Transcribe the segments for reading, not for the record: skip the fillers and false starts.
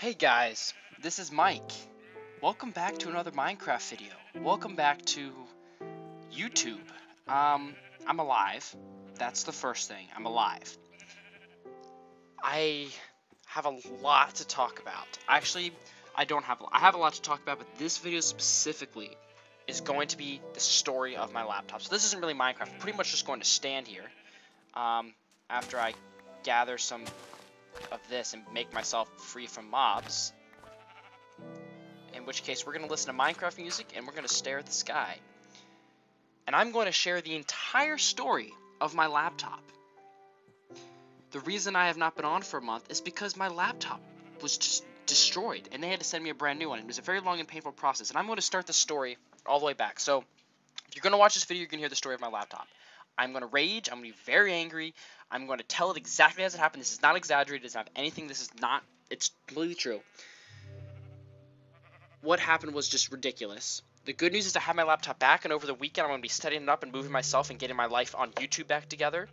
Hey guys, this is Mike. Welcome back to another Minecraft video. Welcome back to YouTube. I'm alive. That's the first thing. I'm alive. I have a lot to talk about. Actually, I have a lot to talk about, but this video specifically is going to be the story of my laptop. So this isn't really Minecraft. I'm pretty much just going to stand here after I gather some of this and make myself free from mobs. In which case, we're going to listen to Minecraft music and we're going to stare at the sky. And I'm going to share the entire story of my laptop. The reason I have not been on for a month is because my laptop was just destroyed and they had to send me a brand new one. It was a very long and painful process. And I'm going to start the story all the way back. So if you're going to watch this video, you're going to hear the story of my laptop. I'm going to rage. I'm going to be very angry. I'm going to tell it exactly as it happened. This is not exaggerated. It's not anything. It's completely true. What happened was just ridiculous. The good news is I have my laptop back, and over the weekend I'm going to be setting it up and moving myself and getting my life on YouTube back together.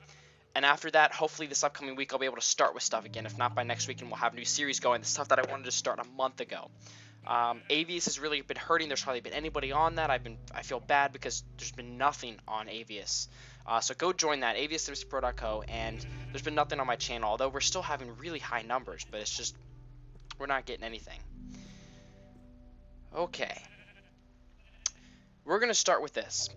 And after that, hopefully this upcoming week I'll be able to start with stuff again. If not, by next week, and we'll have a new series going. The stuff that I wanted to start a month ago. Avius has really been hurting. There's hardly been anybody on that. I feel bad because there's been nothing on Avius. So go join that, avius.pro.co, and there's been nothing on my channel, although we're still having really high numbers, but it's just, we're not getting anything. Okay. We're going to start with this.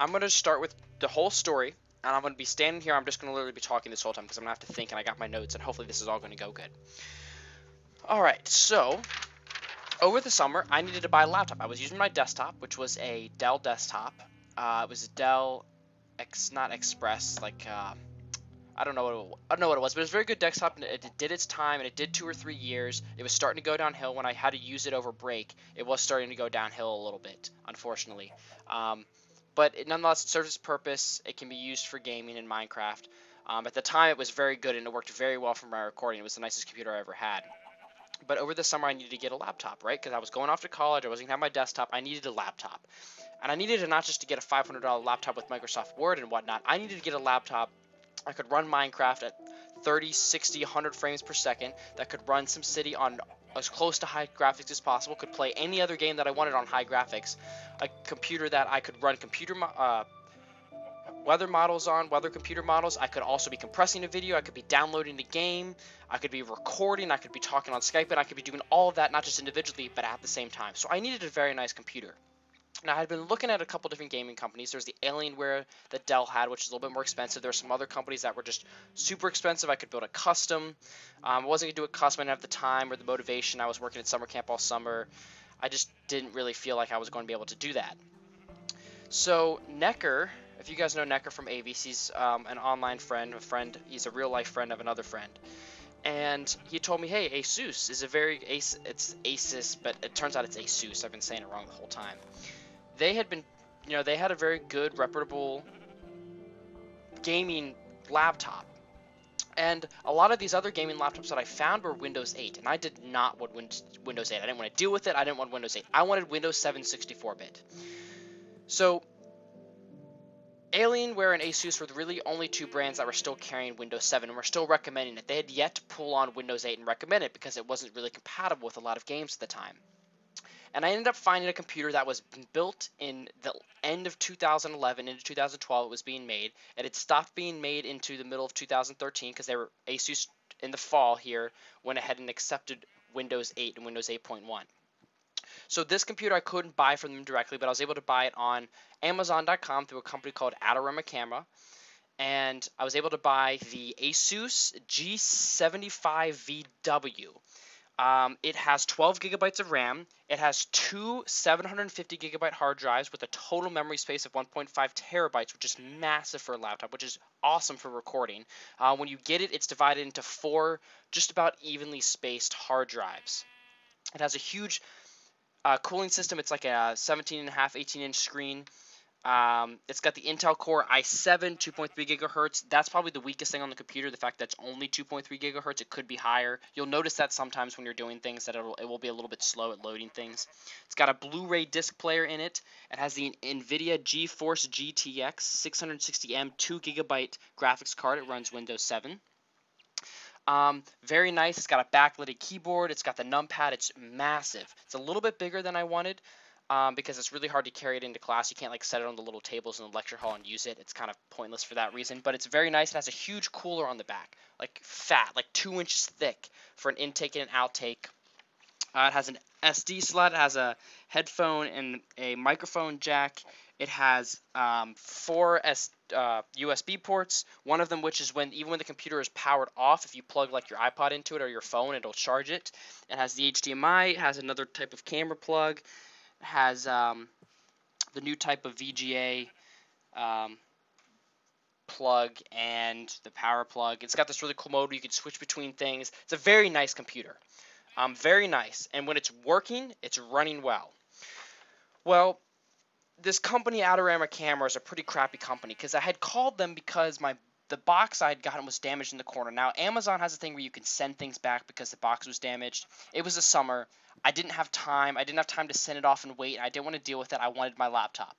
I'm going to start with the whole story, and I'm going to be standing here. I'm just going to literally be talking this whole time because I'm going to have to think, and I got my notes, and hopefully this is all going to go good. Alright, so over the summer, I needed to buy a laptop. I was using my desktop, which was a Dell desktop. It was a Dell, not Express, like, I don't know what it was, but it was a very good desktop, and it did its time, and it did 2 or 3 years. It was starting to go downhill when I had to use it over break. It was starting to go downhill a little bit, unfortunately. But it nonetheless serves its purpose. It can be used for gaming in Minecraft. At the time, it was very good, and it worked very well for my recording. It was the nicest computer I ever had. But over the summer, I needed to get a laptop, right? Because I was going off to college. I wasn't going to have my desktop. I needed a laptop. And I needed it not just to get a $500 laptop with Microsoft Word and whatnot. I needed to get a laptop I could run Minecraft at 30, 60, 100 frames per second, that could run SimCity on as close to high graphics as possible, could play any other game that I wanted on high graphics, a computer that I could run weather computer models. I could also be compressing a video, I could be downloading the game, I could be recording, I could be talking on Skype, and I could be doing all of that, not just individually, but at the same time. So I needed a very nice computer. Now, I had been looking at a couple different gaming companies. There's the Alienware that Dell had, which is a little bit more expensive. There were some other companies that were just super expensive. I could build a custom. I wasn't going to do a custom. I didn't have the time or the motivation. I was working at summer camp all summer. I just didn't really feel like I was going to be able to do that. So Necker, if you guys know Necker from Avius, he's an online friend, he's a real life friend of another friend. And he told me, hey, ASUS is it's ASUS, but it turns out it's ASUS. I've been saying it wrong the whole time. They had been, they had a very good, reputable gaming laptop. And a lot of these other gaming laptops that I found were Windows 8. And I did not want Windows 8. I didn't want to deal with it. I didn't want Windows 8. I wanted Windows 7 64-bit. So Alienware and ASUS were the really only two brands that were still carrying Windows 7 and were still recommending it. They had yet to pull on Windows 8 and recommend it because it wasn't really compatible with a lot of games at the time. And I ended up finding a computer that was built in the end of 2011 into 2012. It was being made. It had stopped being made into the middle of 2013 because ASUS in the fall here went ahead and accepted Windows 8 and Windows 8.1. So this computer I couldn't buy from them directly, but I was able to buy it on Amazon.com through a company called Adorama Camera. And I was able to buy the ASUS G75VW. It has 12 gigabytes of RAM. It has two 750 gigabyte hard drives with a total memory space of 1.5 terabytes, which is massive for a laptop, which is awesome for recording. When you get it, it's divided into 4 just about evenly spaced hard drives. It has a huge cooling system. It's like a 17.5, 18-inch screen. It's got the Intel Core i7, 2.3 gigahertz. That's probably the weakest thing on the computer, the fact that it's only 2.3 gigahertz. It could be higher. You'll notice that sometimes when you're doing things that it will be a little bit slow at loading things. It's got a Blu-ray disc player in it. It has the NVIDIA GeForce GTX 660M 2 gigabyte graphics card. It runs Windows 7. Very nice. It's got a backlit keyboard. It's got the numpad. It's massive. It's a little bit bigger than I wanted because it's really hard to carry it into class. You can't like set it on the little tables in the lecture hall and use it. It's kind of pointless for that reason. But it's very nice. It has a huge cooler on the back, like fat, like 2 inches thick for an intake and an outtake. It has an SD slot. It has a headphone and a microphone jack. It has 4 USB ports. One of them, which is even when the computer is powered off, if you plug like your iPod into it or your phone, it'll charge it. It has the HDMI. It has another type of camera plug. It has the new type of VGA plug and the power plug. It's got this really cool mode where you can switch between things. It's a very nice computer. Very nice. And when it's working, it's running well. Well, this company, Adorama Camera, is a pretty crappy company because I had called them because the box I had gotten was damaged in the corner. Now, Amazon has a thing where you can send things back because the box was damaged. It was the summer. I didn't have time. I didn't have time to send it off and wait. I didn't want to deal with it. I wanted my laptop,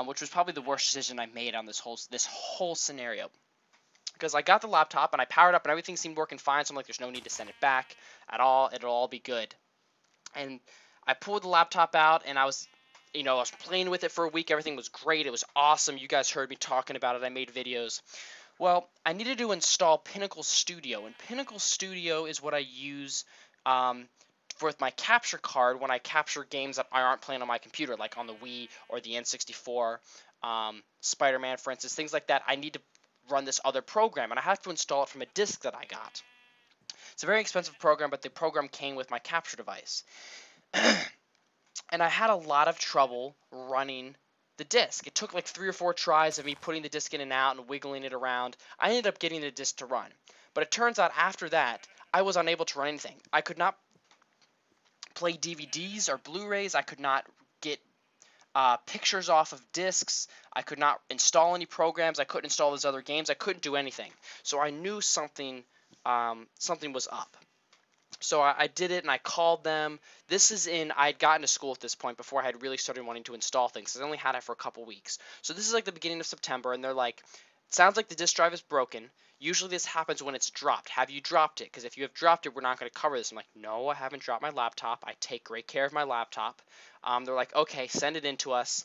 which was probably the worst decision I made on this whole scenario. Because I got the laptop and I powered up and everything seemed working fine, so I'm like, there's no need to send it back at all. It'll all be good. And I pulled the laptop out and I was playing with it for a week. Everything was great. It was awesome. You guys heard me talking about it. I made videos. Well, I needed to install Pinnacle Studio, and Pinnacle Studio is what I use with my capture card when I capture games that I aren't playing on my computer, like on the Wii or the N64, Spider-Man, for instance, things like that. I need to run this other program, and I have to install it from a disk that I got. It's a very expensive program, but the program came with my capture device. And I had a lot of trouble running the disk. It took like 3 or 4 tries of me putting the disk in and out and wiggling it around. I ended up getting the disk to run. But it turns out after that, I was unable to run anything. I could not play DVDs or Blu-rays. I could not get pictures off of discs. I could not install any programs. I couldn't install those other games. I couldn't do anything. So I knew something was up. So I did it and I called them. I had gotten to school at this point before I had really started wanting to install things. I only had it for a couple weeks. So this is like the beginning of September, and they're like, it sounds like the disk drive is broken. Usually this happens when it's dropped. Have you dropped it? Because if you have dropped it, we're not going to cover this. I'm like, no, I haven't dropped my laptop. I take great care of my laptop. They're like, okay, send it in to us.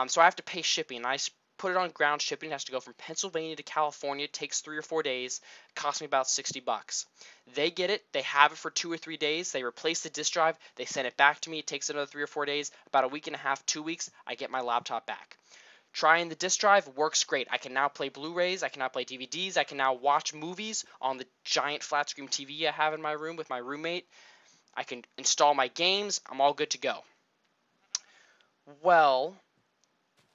So I have to pay shipping. I put it on ground shipping. It has to go from Pennsylvania to California. It takes 3 or 4 days. It cost me about $60. They get it. They have it for 2 or 3 days. They replace the disk drive. They send it back to me. It takes another 3 or 4 days. About a week and a half, 2 weeks, I get my laptop back. Trying the disk drive works great. I can now play Blu-rays. I can now play DVDs. I can now watch movies on the giant flat screen TV I have in my room with my roommate. I can install my games. I'm all good to go. Well,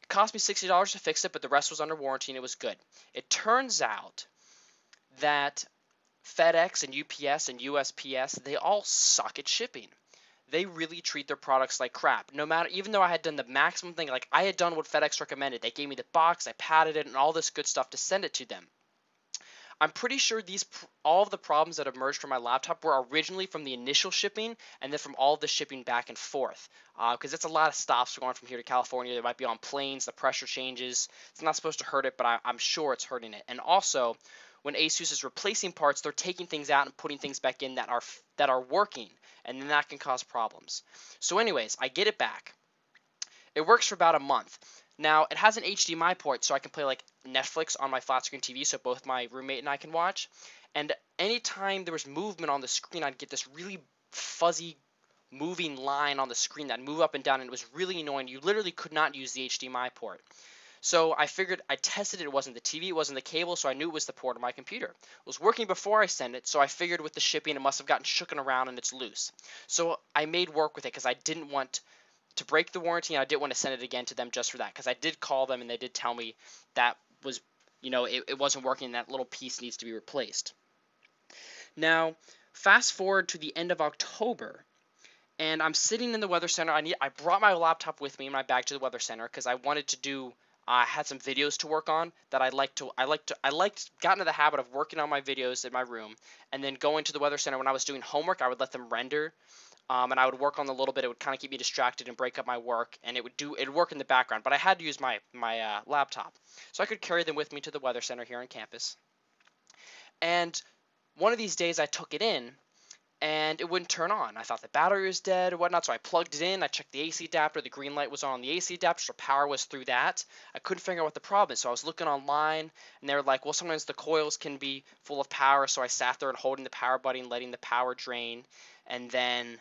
it cost me $60 to fix it, but the rest was under warranty and it was good. It turns out that FedEx and UPS and USPS, they all suck at shipping. They really treat their products like crap. Even though I had done the maximum thing, like I had done what FedEx recommended. They gave me the box, I padded it, and all this good stuff to send it to them. I'm pretty sure all of the problems that emerged from my laptop were originally from the initial shipping and then from all of the shipping back and forth. Because it's a lot of stops going from here to California. They might be on planes, the pressure changes. It's not supposed to hurt it, but I'm sure it's hurting it. And also, when ASUS is replacing parts, they're taking things out and putting things back in that are working, and then that can cause problems. So anyways, I get it back. It works for about a month. Now, it has an HDMI port, so I can play like Netflix on my flat screen TV, so both my roommate and I can watch. And anytime there was movement on the screen, I'd get this really fuzzy moving line on the screen that move up and down, and it was really annoying. You literally could not use the HDMI port. So I tested it. It wasn't the TV, it wasn't the cable, so I knew it was the port of my computer. It was working before I sent it, so I figured with the shipping it must have gotten shooken around and it's loose. So I made work with it because I didn't want to break the warranty and I didn't want to send it again to them just for that, because I did call them and they did tell me that was, it wasn't working and that little piece needs to be replaced. Now, fast forward to the end of October, and I'm sitting in the Weather Center. I brought my laptop with me in my bag to the Weather Center because I wanted to do I had some videos to work on that I got into the habit of working on my videos in my room and then going to the Weather Center when I was doing homework. I would let them render, and I would work on a little bit. It would kind of keep me distracted and break up my work, and it'd work in the background. But I had to use my laptop, so I could carry them with me to the Weather Center here on campus. And one of these days I took it in, and it wouldn't turn on. I thought the battery was dead or whatnot, so I plugged it in. I checked the AC adapter. The green light was on the AC adapter, so power was through that. I couldn't figure out what the problem is, so I was looking online, and they were like, well, sometimes the coils can be full of power, so I sat there and holding the power button, letting the power drain, and then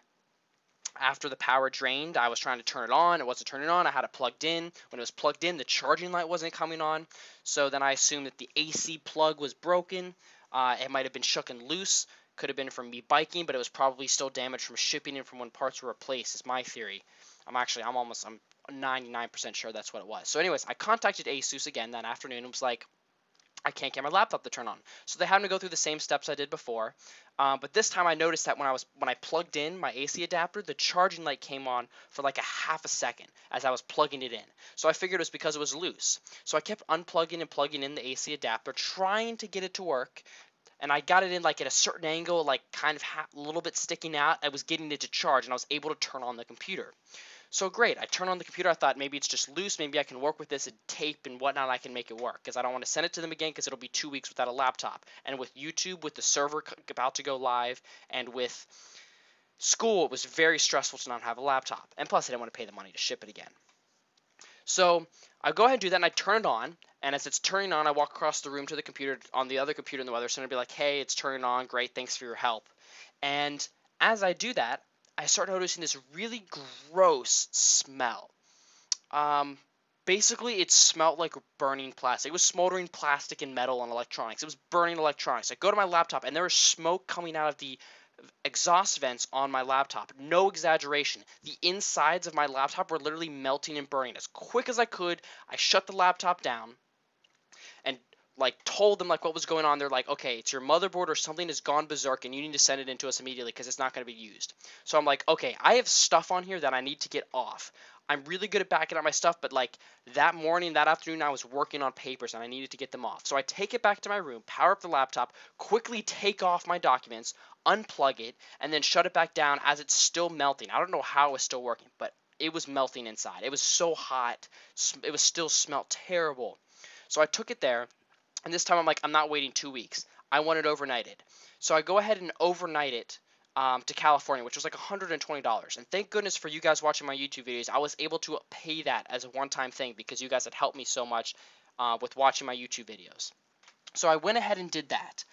after the power drained, I was trying to turn it on. It wasn't turning on. I had it plugged in. When it was plugged in, the charging light wasn't coming on, so then I assumed that the AC plug was broken. It might have been shook and loose. Could have been from me biking, but it was probably still damaged from shipping and from when parts were replaced, is my theory. I'm 99% sure that's what it was. So anyways, I contacted ASUS again that afternoon and was like, I can't get my laptop to turn on. So they had me to go through the same steps I did before. But this time I noticed that when I plugged in my AC adapter, the charging light came on for like a half a second as I was plugging it in. So I figured it was because it was loose. So I kept unplugging and plugging in the AC adapter, trying to get it to work. And I got it in like at a certain angle, like kind of a little bit sticking out. I was getting it to charge, and I was able to turn on the computer. So great, I turned on the computer. I thought maybe it's just loose. Maybe I can work with this and tape and whatnot. I can make it work because I don't want to send it to them again because it'll be 2 weeks without a laptop. And with YouTube, with the server about to go live, and with school, it was very stressful to not have a laptop. And plus, I didn't want to pay the money to ship it again. So I go ahead and do that, and I turn it on. And as it's turning on, I walk across the room to the computer, on the other computer in the weather center, and be like, hey, it's turning on. Great, thanks for your help. And as I do that, I start noticing this really gross smell. Basically, it smelled like burning plastic. It was smoldering plastic and metal and electronics. It was burning electronics. I go to my laptop, and there was smoke coming out of the exhaust vents on my laptop. No exaggeration. The insides of my laptop were literally melting and burning. As quick as I could, I shut the laptop down and like told them like what was going on. They're like, okay, it's your motherboard or something has gone berserk and you need to send it into us immediately because it's not going to be used. So I'm like, okay, I have stuff on here that I need to get off. I'm really good at backing up my stuff, but like that morning, that afternoon, I was working on papers and I needed to get them off. So I take it back to my room, power up the laptop, quickly take off my documents, unplug it, and then shut it back down as it's still melting. I don't know how it was still working, but it was melting inside. It was so hot. It was still smelled terrible. So I took it there, and this time I'm like, I'm not waiting 2 weeks. I want it overnighted. So I go ahead and overnight it to California, which was like $120. And thank goodness for you guys watching my YouTube videos. I was able to pay that as a one-time thing because you guys had helped me so much with watching my YouTube videos. So I went ahead and did that.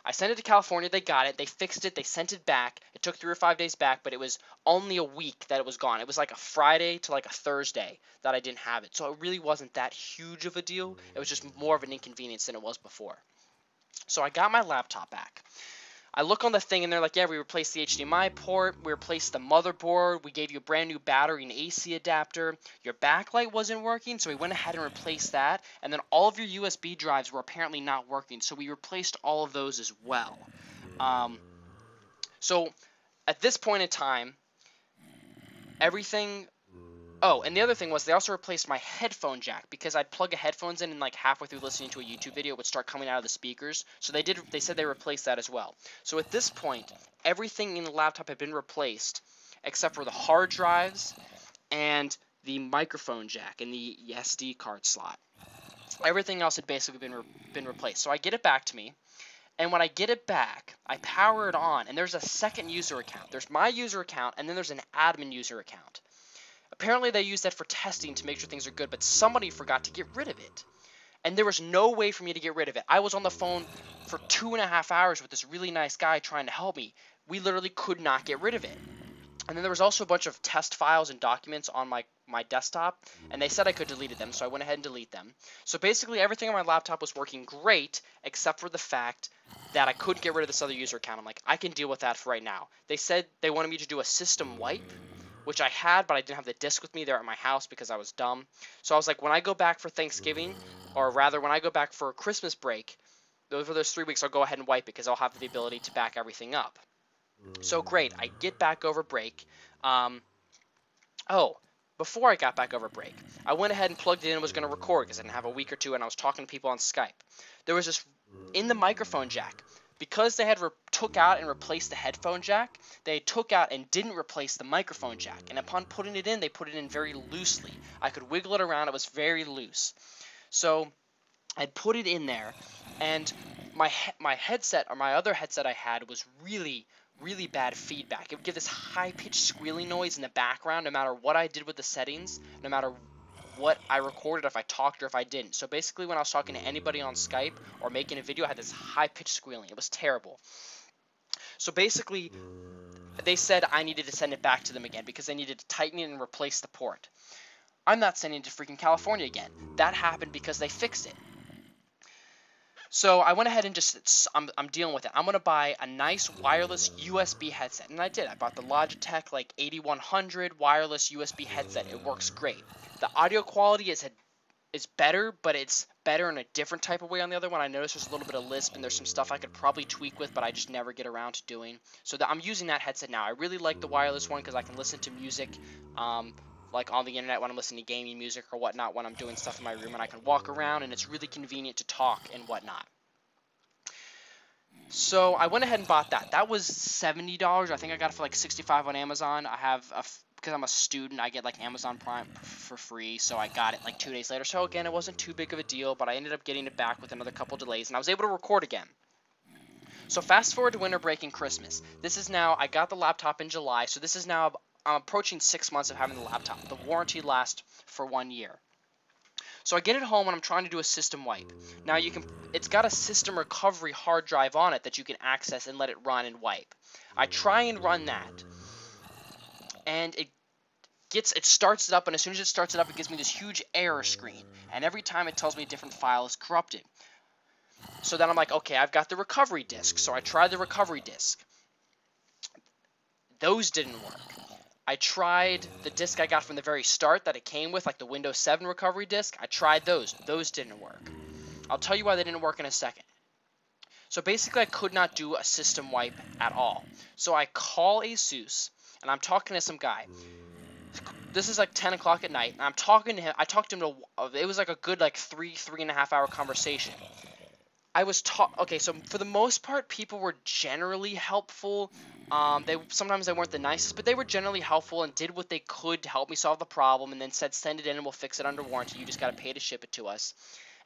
I sent it to California. They got it. They fixed it. They sent it back. It took 3 or 5 days back, but it was only a week that it was gone. It was like a Friday to like a Thursday that I didn't have it. So it really wasn't that huge of a deal. It was just more of an inconvenience than it was before. So I got my laptop back. I look on the thing and they're like, yeah, we replaced the HDMI port, we replaced the motherboard, we gave you a brand new battery and AC adapter, your backlight wasn't working, so we went ahead and replaced that, and then all of your USB drives were apparently not working, so we replaced all of those as well. So at this point in time, everything... Oh, and the other thing was they also replaced my headphone jack because I'd plug a headphones in and like halfway through listening to a YouTube video it would start coming out of the speakers. So they said they replaced that as well. So at this point, everything in the laptop had been replaced except for the hard drives and the microphone jack and the SD card slot. Everything else had basically been replaced. So I get it back to me. And when I get it back, I power it on, and there's a second user account. There's my user account, and then there's an admin user account. Apparently they use that for testing to make sure things are good, but somebody forgot to get rid of it. And there was no way for me to get rid of it. I was on the phone for 2.5 hours with this really nice guy trying to help me. We literally could not get rid of it. And then there was also a bunch of test files and documents on my desktop, and they said I could delete them, so I went ahead and deleted them. So basically everything on my laptop was working great, except for the fact that I couldn't get rid of this other user account. I'm like, I can deal with that for right now. They said they wanted me to do a system wipe, which I had, but I didn't have the disk with me there at my house because I was dumb. So I was like, when I go back for Thanksgiving, or rather when I go back for Christmas break, over those 3 weeks I'll go ahead and wipe it because I'll have the ability to back everything up. So great, I get back over break. Before I got back over break, I went ahead and plugged it in and was going to record because I didn't have a week or two and I was talking to people on Skype. There was this, in the microphone jack, because they had took out and replaced the headphone jack, they took out and didn't replace the microphone jack. And upon putting it in, they put it in very loosely. I could wiggle it around. It was very loose. So I put it in there, and my headset, or my other headset I had, was really bad feedback. It would give this high-pitched squealing noise in the background no matter what I did with the settings, no matter what I recorded, if I talked or if I didn't. So basically when I was talking to anybody on Skype or making a video, I had this high-pitched squealing. It was terrible. So basically they said I needed to send it back to them again because they needed to tighten it and replace the port. I'm not sending it to freaking California again. That happened because they fixed it. So I went ahead and just, I'm dealing with it. I'm going to buy a nice wireless USB headset. And I did. I bought the Logitech like 8100 wireless USB headset. It works great. The audio quality is better, but it's better in a different type of way on the other one. I noticed there's a little bit of lisp and there's some stuff I could probably tweak with, but I just never get around to doing. So I'm using that headset now. I really like the wireless one because I can listen to music like on the internet when I'm listening to gaming music or whatnot when I'm doing stuff in my room, and I can walk around and it's really convenient to talk and whatnot. So I went ahead and bought that. That was $70. I think I got it for like $65 on Amazon. I have because I'm a student, I get like Amazon Prime for free, so I got it like 2 days later. So again, it wasn't too big of a deal, but I ended up getting it back with another couple delays, and I was able to record again. So fast forward to winter break and Christmas. This is now, I got the laptop in July, so this is now, I'm approaching 6 months of having the laptop. The warranty lasts for 1 year. So I get it home and I'm trying to do a system wipe. Now it's got a system recovery hard drive on it that you can access and let it run and wipe. I try and run that, and it starts it up, and as soon as it starts it up, it gives me this huge error screen, and every time it tells me a different file is corrupted. So then I'm like, okay, I've got the recovery disk. So I tried the recovery disk. Those didn't work. I tried the disk I got from the very start that it came with, like the Windows 7 recovery disk. I tried those. Those didn't work. I'll tell you why they didn't work in a second. So basically, I could not do a system wipe at all. So I call ASUS, and I'm talking to some guy. This is like 10 o'clock at night, and I'm talking to him. I talked to him, it was like a good like 3.5 hour conversation. Okay, so for the most part, people were generally helpful. Sometimes they weren't the nicest, but they were generally helpful and did what they could to help me solve the problem, and then said, send it in and we'll fix it under warranty. You just got to pay to ship it to us.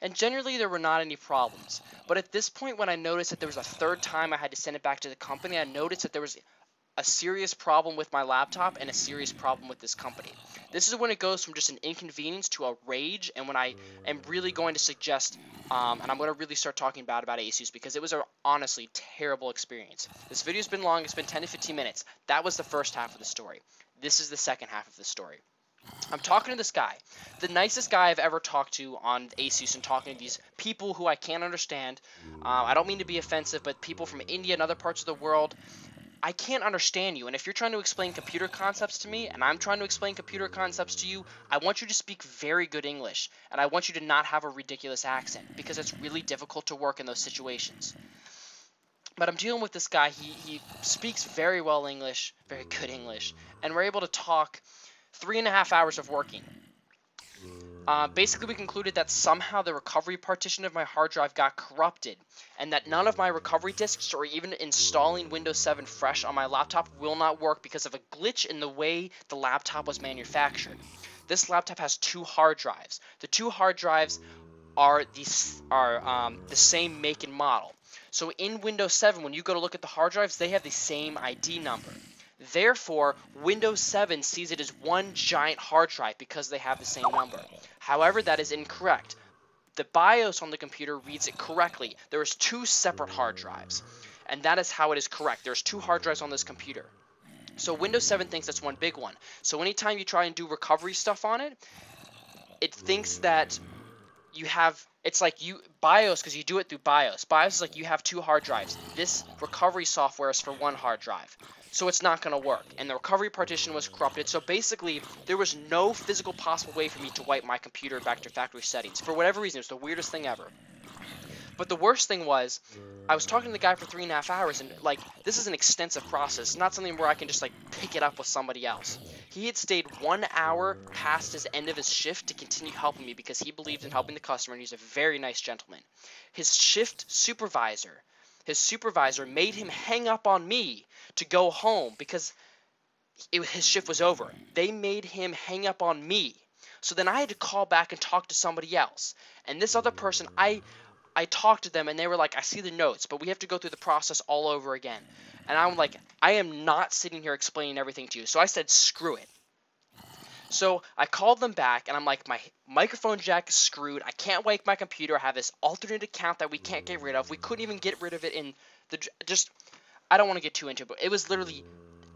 And generally, there were not any problems. But at this point, when I noticed that there was a third time I had to send it back to the company, I noticed that there was a serious problem with my laptop and a serious problem with this company. This is when it goes from just an inconvenience to a rage, and when I am really going to suggest, and I'm going to really start talking bad about ASUS, because it was a honestly terrible experience. This video's been long. It's been 10 to 15 minutes. That was the first half of the story. This is the second half of the story. I'm talking to this guy, the nicest guy I've ever talked to on ASUS, and talking to these people who I can't understand. I don't mean to be offensive, but people from India and other parts of the world, I can't understand you. And if you're trying to explain computer concepts to me, and I'm trying to explain computer concepts to you, I want you to speak very good English, and I want you to not have a ridiculous accent, because it's really difficult to work in those situations. But I'm dealing with this guy. He speaks very well English, very good English, and we're able to talk 3.5 hours of working. Basically, we concluded that somehow the recovery partition of my hard drive got corrupted, and that none of my recovery disks or even installing Windows 7 fresh on my laptop will not work because of a glitch in the way the laptop was manufactured. This laptop has 2 hard drives. The 2 hard drives are the same make and model. So in Windows 7, when you go to look at the hard drives, they have the same ID number. Therefore, Windows 7 sees it as one giant hard drive because they have the same number. However, that is incorrect. The BIOS on the computer reads it correctly. There is 2 separate hard drives, and that is how it is correct. There's 2 hard drives on this computer. So Windows 7 thinks that's one big one. So anytime you try and do recovery stuff on it, it thinks that you have, it's like BIOS, because you do it through BIOS. BIOS is like you have 2 hard drives. This recovery software is for 1 hard drive. So it's not going to work. And the recovery partition was corrupted. So basically, there was no physical possible way for me to wipe my computer back to factory settings. For whatever reason, it was the weirdest thing ever. But the worst thing was, I was talking to the guy for 3.5 hours, and like, this is an extensive process, not something where I can just like pick it up with somebody else. He had stayed 1 hour past his end of his shift to continue helping me because he believed in helping the customer, and he's a very nice gentleman. His supervisor made him hang up on me to go home because his shift was over. They made him hang up on me So then I had to call back and talk to somebody else. And this other person, I talked to them and they were like, I see the notes, but we have to go through the process all over again. And I'm like, I am not sitting here explaining everything to you. So I said, screw it. So I called them back and I'm like, my microphone jack is screwed. I can't wake my computer. I have this alternate account that we can't get rid of. We couldn't even get rid of it in the, I don't want to get too into it, but it was literally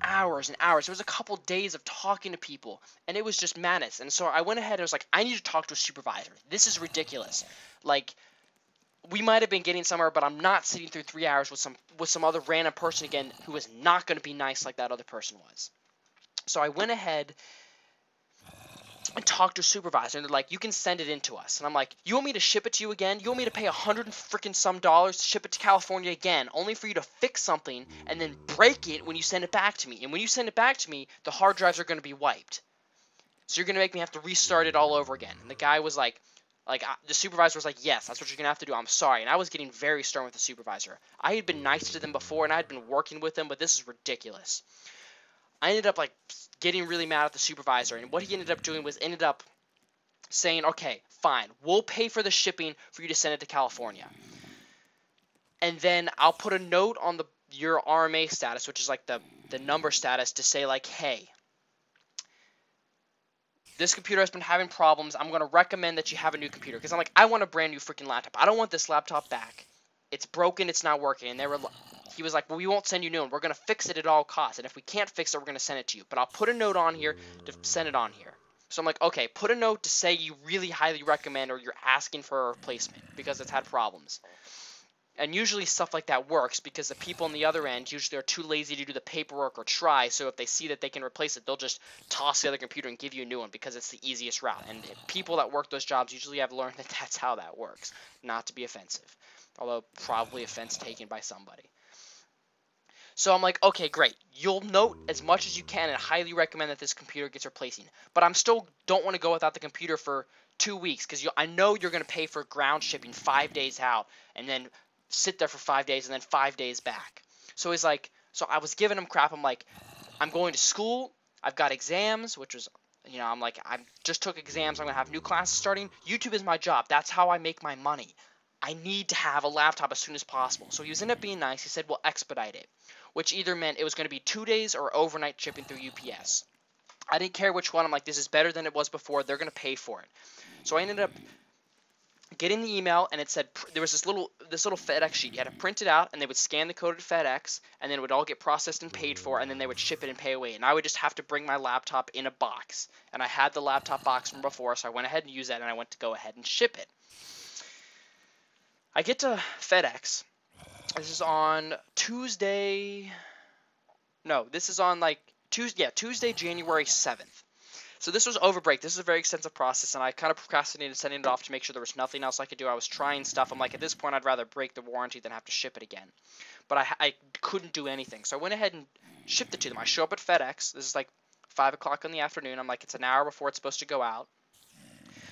hours and hours. It was a couple days of talking to people and it was just madness. And so I went ahead and I was like, I need to talk to a supervisor. This is ridiculous. Like, we might have been getting somewhere, but I'm not sitting through 3 hours with some other random person again who is not going to be nice like that other person was. So I went ahead and talked to a supervisor, and they're like, you can send it in to us. And I'm like, you want me to ship it to you again? You want me to pay $100 to ship it to California again, only for you to fix something and then break it when you send it back to me? And when you send it back to me, the hard drives are going to be wiped. So you're going to make me have to restart it all over again. And the guy was like, the supervisor was like, yes, that's what you're going to have to do. I'm sorry. And I was getting very stern with the supervisor. I had been nice to them before, and I had been working with them, but this is ridiculous. I ended up, like, getting really mad at the supervisor, and what he ended up doing was saying, okay, fine, we'll pay for the shipping for you to send it to California. And then I'll put a note on your RMA status, which is, like, the number status, to say, like, hey, this computer has been having problems. I'm going to recommend that you have a new computer. Because I'm like, I want a brand new freaking laptop. I don't want this laptop back. It's broken. It's not working. And he was like, well, we won't send you a new one. We're going to fix it at all costs. And if we can't fix it, we're going to send it to you. But I'll put a note on here to send it on here. So I'm like, okay, put a note to say you really highly recommend or you're asking for a replacement because it's had problems. And usually stuff like that works because the people on the other end usually are too lazy to do the paperwork or try. So if they see that they can replace it, they'll just toss the other computer and give you a new one because it's the easiest route. And people that work those jobs usually have learned that that's how that works. Not to be offensive. Although probably offense taken by somebody. So I'm like, okay, great. You'll note as much as you can and highly recommend that this computer gets replacing. But I'm still don't want to go without the computer for 2 weeks because I know you're going to pay for ground shipping 5 days out and then sit there for 5 days and then 5 days back. So he's like, so I was giving him crap. I'm like, I'm going to school. I've got exams, which was, I'm like, I just took exams. I'm going to have new classes starting. YouTube is my job. That's how I make my money. I need to have a laptop as soon as possible. So he was ended up being nice. He said, we'll expedite it, which either meant it was going to be 2 days or overnight shipping through UPS. I didn't care which one. I'm like, this is better than it was before. They're going to pay for it. So I ended up getting the email, and it said there was this little FedEx sheet. You had to print it out, and they would scan the code at FedEx, and then it would all get processed and paid for, and then they would ship it and pay away. And I would just have to bring my laptop in a box. And I had the laptop box from before, so I went ahead and used that, and I went to go ahead and ship it. I get to FedEx. This is on Tuesday. No, this is on Tuesday, January 7th. So this was over break. This is a very extensive process, and I kind of procrastinated sending it off to make sure there was nothing else I could do. I was trying stuff. I'm like, at this point, I'd rather break the warranty than have to ship it again. But I couldn't do anything. So I went ahead and shipped it to them. I show up at FedEx. This is like 5 o'clock in the afternoon. I'm like, it's an hour before it's supposed to go out.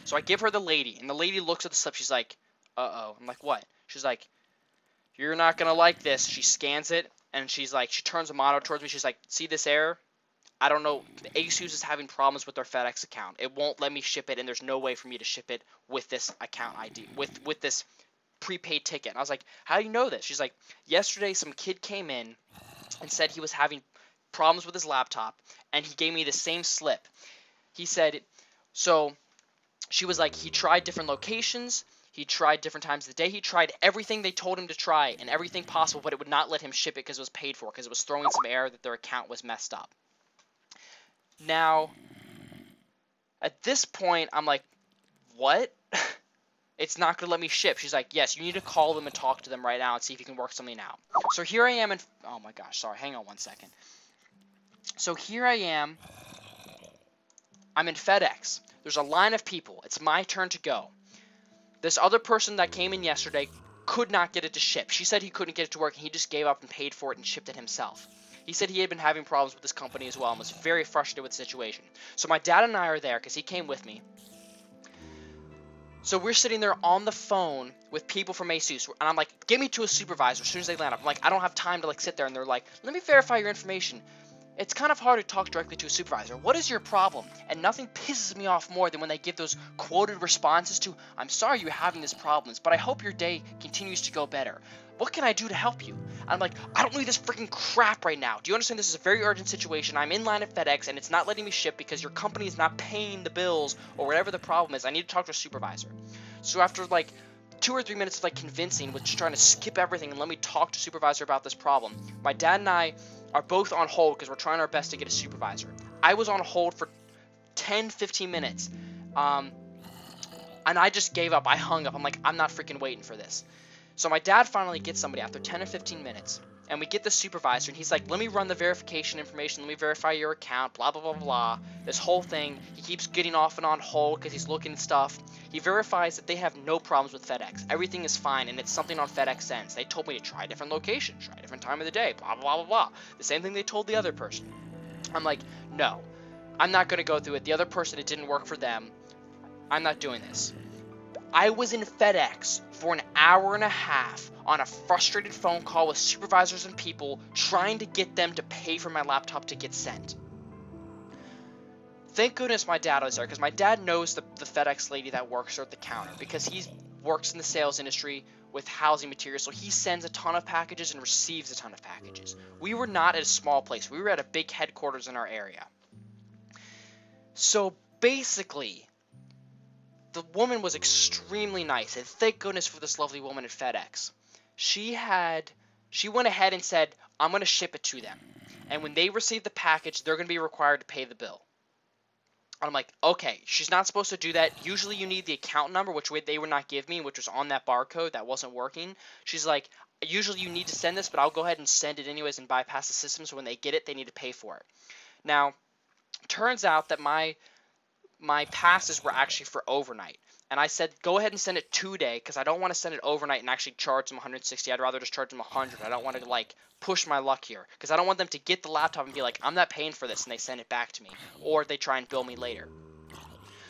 So I give her the lady, and the lady looks at the slip. She's like, uh-oh. I'm like, what? She's like, you're not going to like this. She scans it, and she's like, she turns the monitor towards me. She's like, see this error? I don't know. ASUS is having problems with their FedEx account. It won't let me ship it, and there's no way for me to ship it with this account ID, with this prepaid ticket. And I was like, how do you know this? She's like, yesterday some kid came in and said he was having problems with his laptop, and he gave me the same slip. He said, so she was like, he tried different locations. He tried different times of the day. He tried everything they told him to try and everything possible, but it would not let him ship it because it was paid for, because it was throwing some error that their account was messed up. Now, at this point, I'm like, what? It's not going to let me ship. She's like, yes, you need to call them and talk to them right now and see if you can work something out. So here I am in, oh my gosh, sorry, hang on one second. So here I am. I'm in FedEx. There's a line of people. It's my turn to go. This other person that came in yesterday could not get it to ship. She said he couldn't get it to work, and he just gave up and paid for it and shipped it himself. He said he had been having problems with this company as well and was very frustrated with the situation. So my dad and I are there because he came with me. So we're sitting there on the phone with people from ASUS, and I'm like, get me to a supervisor as soon as they land up. I'm like, I don't have time to like sit there, and they're like, let me verify your information. It's kind of hard to talk directly to a supervisor. What is your problem? And nothing pisses me off more than when they give those quoted responses to, I'm sorry you're having these problems, but I hope your day continues to go better. What can I do to help you? I'm like, I don't need this freaking crap right now. Do you understand this is a very urgent situation? I'm in line at FedEx and it's not letting me ship because your company is not paying the bills or whatever the problem is. I need to talk to a supervisor. So after like 2 or 3 minutes of like convincing with just trying to skip everything and let me talk to a supervisor about this problem, my dad and I are both on hold because we're trying our best to get a supervisor. I was on hold for 10-15 minutes and I just gave up. I hung up. I'm like, I'm not freaking waiting for this. So my dad finally gets somebody after 10 or 15 minutes, and we get the supervisor, and he's like, let me run the verification information, let me verify your account, blah, blah, blah, blah, this whole thing. He keeps getting off and on hold because he's looking at stuff. He verifies that they have no problems with FedEx. Everything is fine, and it's something on FedEx sends. They told me to try a different location, try a different time of the day, blah, blah, blah, blah. The same thing they told the other person. I'm like, no, I'm not going to go through it. The other person, it didn't work for them. I'm not doing this. I was in FedEx for an hour and a half on a frustrated phone call with supervisors and people trying to get them to pay for my laptop to get sent. Thank goodness my dad was there, because my dad knows the FedEx lady that works there at the counter, because he works in the sales industry with housing materials, so he sends a ton of packages and receives a ton of packages. We were not at a small place. We were at a big headquarters in our area. So basically, the woman was extremely nice, and thank goodness for this lovely woman at FedEx. She went ahead and said, I'm going to ship it to them. And when they receive the package, they're going to be required to pay the bill. I'm like, okay, she's not supposed to do that. Usually you need the account number, which they would not give me, which was on that barcode that wasn't working. She's like, usually you need to send this, but I'll go ahead and send it anyways and bypass the system, so when they get it, they need to pay for it. Now, turns out that my passes were actually for overnight. And I said, go ahead and send it today, because I don't want to send it overnight and actually charge them 160. I'd rather just charge them 100. I don't want to like push my luck here, because I don't want them to get the laptop and be like, I'm not paying for this, and they send it back to me, or they try and bill me later.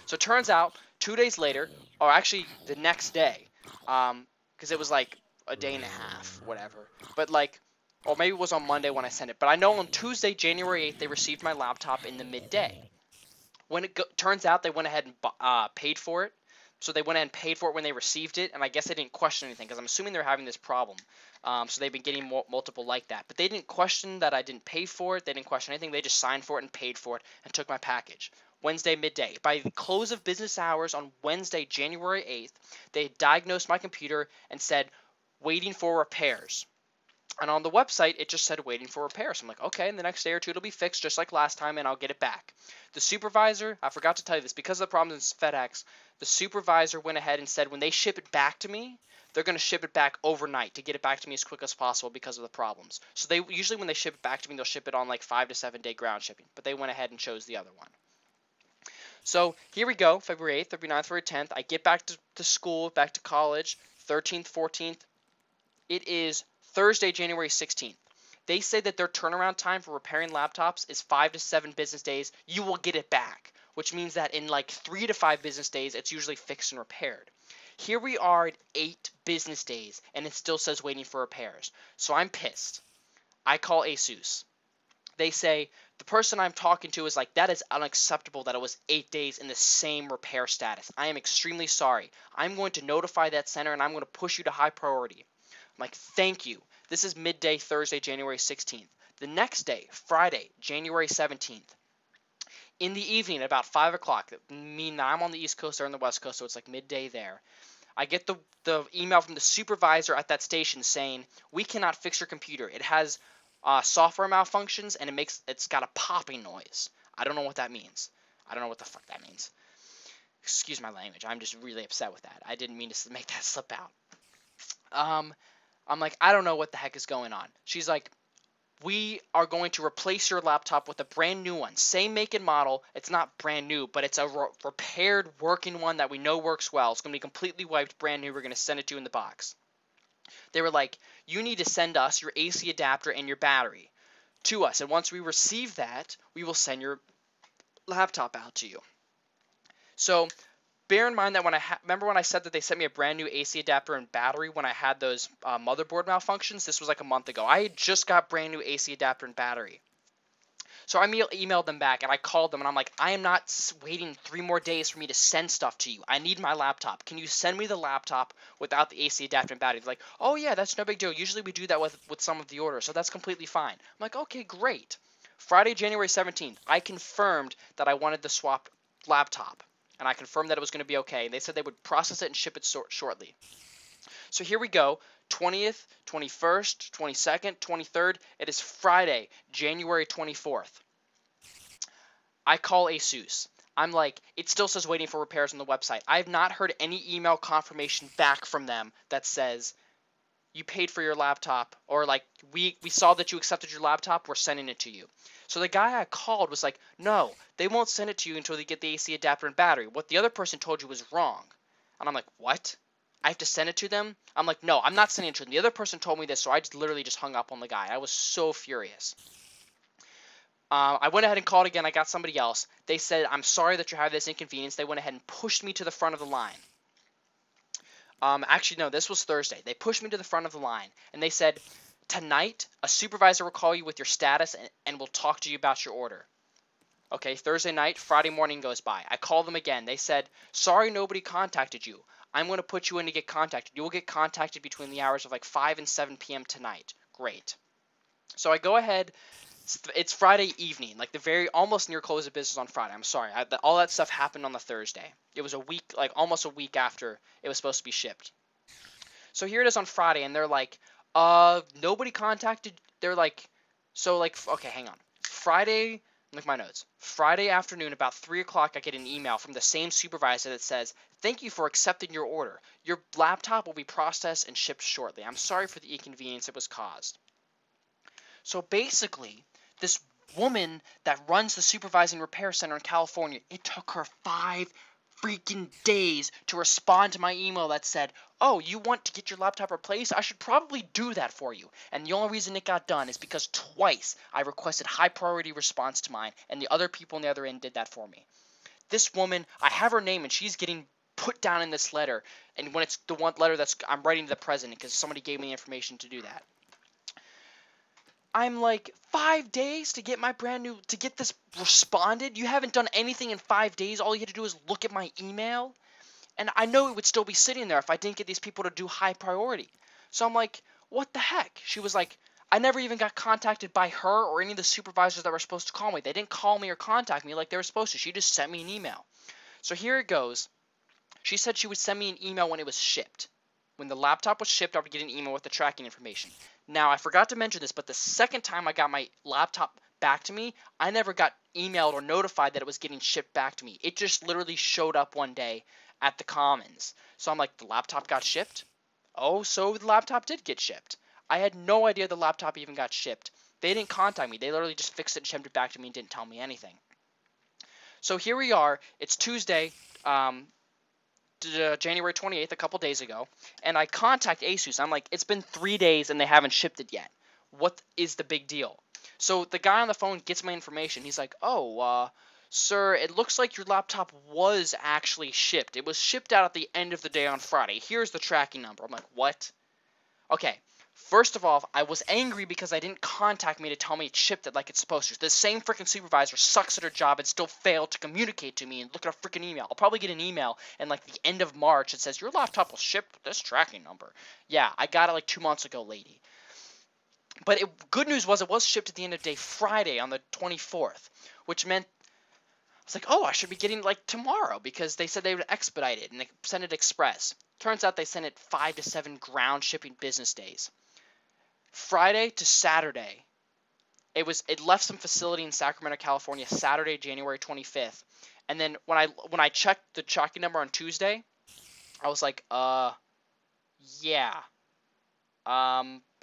So it turns out 2 days later, or actually the next day, because it was like a day and a half, whatever. But like, or maybe it was on Monday when I sent it. But I know on Tuesday, January 8th, they received my laptop in the midday. When it turns out they went ahead and paid for it. So they went ahead and paid for it when they received it, and I guess they didn't question anything, because I'm assuming they're having this problem. So they've been getting multiple like that. But they didn't question that I didn't pay for it. They didn't question anything. They just signed for it and paid for it and took my package. Wednesday midday. By the close of business hours on Wednesday, January 8th, they diagnosed my computer and said, waiting for repairs. And on the website, it just said waiting for repairs. I'm like, okay, and the next day or two it'll be fixed just like last time, and I'll get it back. The supervisor, I forgot to tell you this, because of the problems in FedEx, the supervisor went ahead and said when they ship it back to me, they're going to ship it back overnight to get it back to me as quick as possible because of the problems. So they usually, when they ship it back to me, they'll ship it on like 5 to 7 day ground shipping, but they went ahead and chose the other one. So here we go, February 8th, February 9th, February 10th. I get back to school, back to college, 13th, 14th. It is Thursday, January 16th. They say that their turnaround time for repairing laptops is 5 to 7 business days. You will get it back, which means that in like 3 to 5 business days, it's usually fixed and repaired. Here we are at 8 business days, and it still says waiting for repairs. So I'm pissed. I call ASUS. They say, the person I'm talking to is like, that is unacceptable that it was 8 days in the same repair status. I am extremely sorry. I'm going to notify that center, and I'm going to push you to high priority. I'm like, thank you. This is midday Thursday, January 16th. The next day, Friday, January 17th. In the evening, at about 5 o'clock, meaning that I'm on the East Coast, they're on the West Coast, so it's like midday there. I get the email from the supervisor at that station saying, we cannot fix your computer. It has software malfunctions, and it's got a popping noise. I don't know what that means. I don't know what the fuck that means. Excuse my language. I'm just really upset with that. I didn't mean to make that slip out. I'm like, I don't know what the heck is going on. She's like, we are going to replace your laptop with a brand new one. Same make and model. It's not brand new, but it's a repaired working one that we know works well. It's going to be completely wiped, brand new. We're going to send it to you in the box. They were like, you need to send us your AC adapter and your battery to us. And once we receive that, we will send your laptop out to you. So bear in mind that remember when I said that they sent me a brand new AC adapter and battery when I had those motherboard malfunctions? This was like a month ago. I had just got brand new AC adapter and battery. So I emailed them back, and I called them, and I'm like, I am not waiting 3 more days for me to send stuff to you. I need my laptop. Can you send me the laptop without the AC adapter and battery? They're like, oh yeah, that's no big deal. Usually we do that with some of the orders, so that's completely fine. I'm like, okay, great. Friday, January 17th, I confirmed that I wanted the swap laptop, and I confirmed that it was going to be okay. And they said they would process it and ship it shortly. So here we go. 20th, 21st, 22nd, 23rd. It is Friday, January 24th. I call ASUS. I'm like, it still says waiting for repairs on the website. I have not heard any email confirmation back from them that says you paid for your laptop, or like we saw that you accepted your laptop, we're sending it to you. So the guy I called was like, no, they won't send it to you until they get the AC adapter and battery. What the other person told you was wrong. And I'm like, what? I have to send it to them? I'm like, no, I'm not sending it to them. The other person told me this, so I literally just hung up on the guy. I was so furious. I went ahead and called again. I got somebody else. They said, I'm sorry that you have this inconvenience. They went ahead and pushed me to the front of the line. Actually, no, this was Thursday. They pushed me to the front of the line, and they said, tonight, a supervisor will call you with your status and will talk to you about your order. Okay, Thursday night, Friday morning goes by. I call them again. They said, sorry nobody contacted you. I'm going to put you in to get contacted. You will get contacted between the hours of like 5 and 7 p.m. tonight. Great. So I go ahead. It's Friday evening, like the very almost near close of business on Friday. I'm sorry. All that stuff happened on the Thursday. It was a week, like almost a week after it was supposed to be shipped. So here it is on Friday, and they're like, nobody contacted. They're like, so like, okay, hang on. Friday. Look at my notes. Friday afternoon, about 3 o'clock, I get an email from the same supervisor that says, thank you for accepting your order. Your laptop will be processed and shipped shortly. I'm sorry for the inconvenience it was caused. So basically, this woman that runs the supervising repair center in California, it took her 5 freaking days to respond to my email that said, oh, you want to get your laptop replaced? I should probably do that for you. And the only reason it got done is because twice I requested high priority response to mine, and the other people on the other end did that for me. This woman, I have her name, and she's getting put down in this letter. And when it's the one letter I'm writing to the president, because somebody gave me information to do that. I'm like, 5 days to get to get this responded? You haven't done anything in 5 days. All you had to do is look at my email. And I know it would still be sitting there if I didn't get these people to do high priority. So I'm like, what the heck? She was like, I never even got contacted by her or any of the supervisors that were supposed to call me. They didn't call me or contact me like they were supposed to. She just sent me an email. So here it goes. She said she would send me an email when it was shipped. When the laptop was shipped, I would get an email with the tracking information. Now, I forgot to mention this, but the second time I got my laptop back to me, I never got emailed or notified that it was getting shipped back to me. It just literally showed up one day at the Commons. So I'm like, the laptop got shipped? Oh, so the laptop did get shipped. I had no idea the laptop even got shipped. They didn't contact me. They literally just fixed it and shipped it back to me and didn't tell me anything. So here we are. It's Tuesday, January 28th, a couple days ago, and I contact ASUS. I'm like, it's been 3 days and they haven't shipped it yet. What is the big deal? So the guy on the phone gets my information. He's like, oh, sir, it looks like your laptop was actually shipped. It was shipped out at the end of the day on Friday. Here's the tracking number. I'm like, what? Okay. First of all, I was angry because I didn't contact me to tell me it shipped it like it's supposed to. The same freaking supervisor sucks at her job and still failed to communicate to me and look at a freaking email. I'll probably get an email in like the end of March that says your laptop was shipped with this tracking number. Yeah, I got it like 2 months ago, lady. But good news was it was shipped at the end of day Friday on the 24th, which meant I was like, oh, I should be getting it like tomorrow because they said they would expedite it and they send it express. Turns out they sent it 5 to 7 ground shipping business days. Friday to Saturday, it left some facility in Sacramento, California, Saturday, January 25th. And then when I checked the tracking number on Tuesday, I was like, yeah.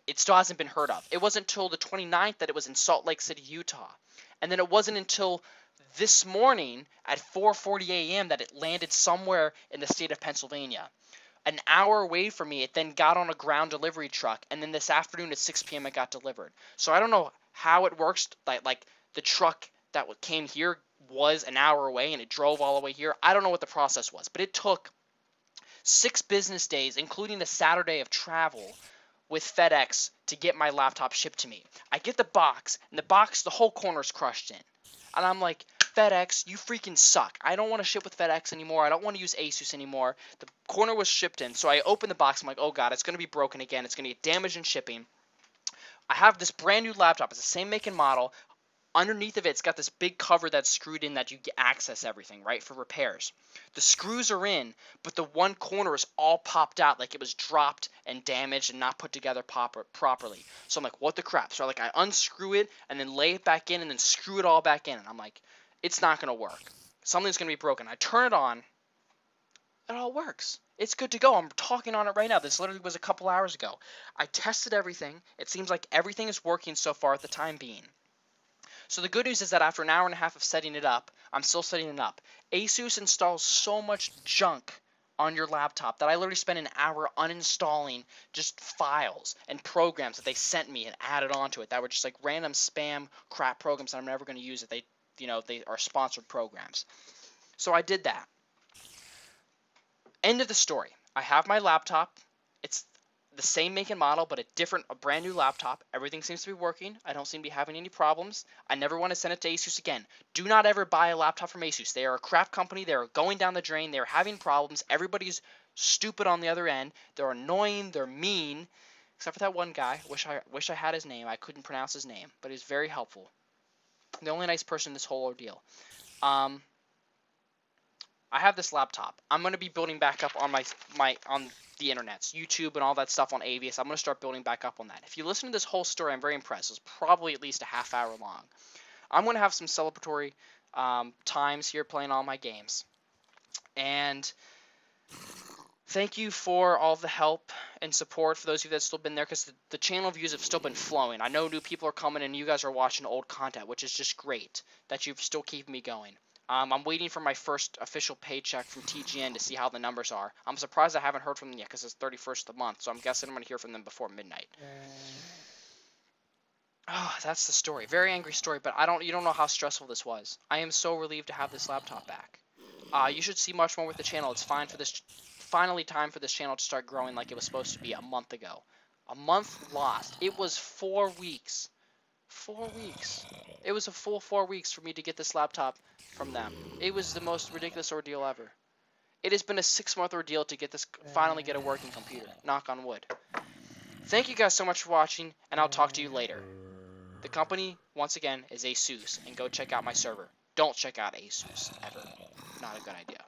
It still hasn't been heard of. It wasn't until the 29th that it was in Salt Lake City, Utah. And then it wasn't until this morning at 4:40 a.m. that it landed somewhere in the state of Pennsylvania. An hour away from me, it then got on a ground delivery truck, and then this afternoon at 6 p.m. it got delivered. So I don't know how it works, like the truck that came here was an hour away and it drove all the way here. I don't know what the process was, but it took 6 business days, including the Saturday of travel, with FedEx to get my laptop shipped to me. I get the box, and the whole corner's crushed in. And I'm like, FedEx, you freaking suck. I don't want to ship with FedEx anymore. I don't want to use ASUS anymore. The corner was shipped in. So I open the box. I'm like, oh god, it's going to be broken again. It's going to get damaged in shipping. I have this brand new laptop. It's the same make and model. Underneath of it, it's got this big cover that's screwed in that you get access everything, right, for repairs. The screws are in, but the one corner is all popped out like it was dropped and damaged and not put together properly. So I'm like, what the crap? So I unscrew it and then lay it back in and then screw it all back in. And I'm like, it's not going to work. Something's going to be broken. I turn it on. It all works. It's good to go. I'm talking on it right now. This literally was a couple hours ago. I tested everything. It seems like everything is working so far at the time being. So the good news is that after an hour and a half of setting it up, I'm still setting it up. ASUS installs so much junk on your laptop that I literally spent an hour uninstalling just files and programs that they sent me and added onto it that were just like random spam crap programs that I'm never going to use if they are sponsored programs. So I did that. End of the story. I have my laptop. It's the same make and model, but a brand new laptop. Everything seems to be working. I don't seem to be having any problems. I never want to send it to ASUS again. Do not ever buy a laptop from ASUS. They are a crap company. They are going down the drain. They're having problems. Everybody's stupid on the other end. They're annoying. They're mean. Except for that one guy. Wish I had his name. I couldn't pronounce his name, but he was very helpful. The only nice person in this whole ordeal. I have this laptop. I'm going to be building back up on on the internets, YouTube and all that stuff on Avius. I'm going to start building back up on that. If you listen to this whole story, I'm very impressed. It's probably at least a half hour long. I'm going to have some celebratory times here playing all my games. And thank you for all the help and support for those of you that still been there, because the channel views have still been flowing. I know new people are coming and you guys are watching old content, which is just great that you've still keeping me going. I'm waiting for my first official paycheck from TGN to see how the numbers are. I'm surprised I haven't heard from them yet because it's 31st of the month, so I'm guessing I'm going to hear from them before midnight. Oh, that's the story. Very angry story, but you don't know how stressful this was. I am so relieved to have this laptop back. You should see much more with the channel. It's finally time for this channel to start growing like it was supposed to be a month ago. A month lost. It was 4 weeks. 4 weeks. It was a full 4 weeks for me to get this laptop from them. It was the most ridiculous ordeal ever. It has been a 6-month ordeal to finally get a working computer. Knock on wood. Thank you guys so much for watching, and I'll talk to you later. The company, once again, is ASUS, and go check out my server. Don't check out ASUS, ever. Not a good idea.